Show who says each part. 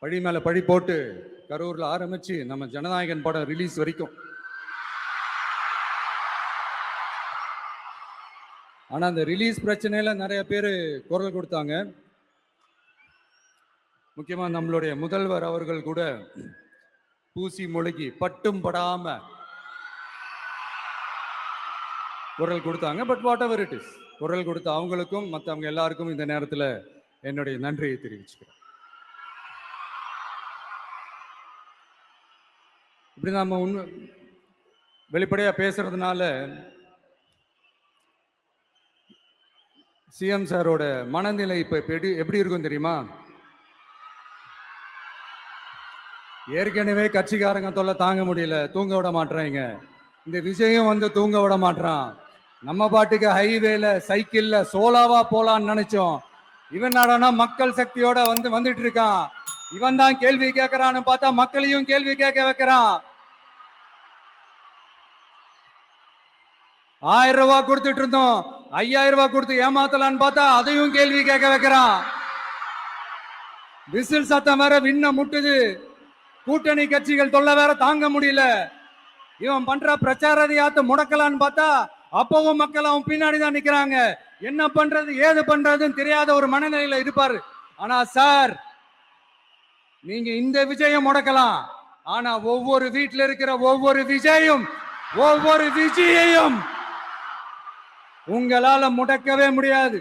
Speaker 1: பழி மேல பழி போட்டு கரூர்ல ஆரம்பிச்சு நம்ம ஜனநாயகன் படம் ரிலீஸ் வரைக்கும். ஆனா அந்த ரிலீஸ் பிரச்சனையில நிறைய பேர் குரல் கொடுத்தாங்க. முக்கியமா நம்மளுடைய முதல்வர் அவர்கள் கூட பூசி மொழிகி பட்டும் படாம குரல் கொடுத்தாங்க. But what ever it is, குரல் கொடுத்த அவங்களுக்கும் மற்றவங்க எல்லாருக்கும் இந்த நேரத்தில் என்னுடைய நன்றியை தெரிவிச்சுக்கிறேன். இப்படி நாம வெளிப்படையா பேசுறதுனால சிஎம் சாரோட மனநிலை இப்ப எப்படி இருக்கும் தெரியுமா? ஏற்கனவே கட்சிக்காரங்க தொல்லை தாங்க முடியல, தூங்க விட மாட்டாங்க. இந்த விஜயம் வந்து தூங்க விட மாட்டான். நம்ம பாட்டுக்கு ஹைவேல சைக்கிள்ல சோலாவா போலான்னு நினைச்சோம். இவன் நாடானா மக்கள் சக்தியோட வந்துட்டு இருக்கான். இவன் தான் கேள்வி கேட்கறான்னு பார்த்தா மக்களையும் கேள்வி கேட்க வைக்கிறான். 1000 ரூபாய் கொடுத்துட்டு இருந்தோம், 5000 ரூபாய் கொடுத்து ஏமாத்தலான்னு பார்த்தா அதையும் கேள்வி கேட்க வைக்கிறான். விசில் சத்தம் வேற விண்ண முட்டுது. கூட்டணி கட்சிகள் தொல்லை வேற தாங்க முடியல. இவன் பண்ற பிரச்சாரத்தையாத்து முடக்கலான்னு பார்த்தா அப்பவும் மக்கள் அவன் பின்னாடி தான் நிக்கிறாங்க. என்ன பண்றது ஏது பண்றதுன்னு தெரியாத ஒரு மனநிலையில இருப்பாரு. ஆனா சார், நீங்க இந்த விஜயம் முடக்கலாம், ஆனா ஒவ்வொரு வீட்டில் இருக்கிற ஒவ்வொரு விஜயையும் உங்களால முடக்கவே முடியாது.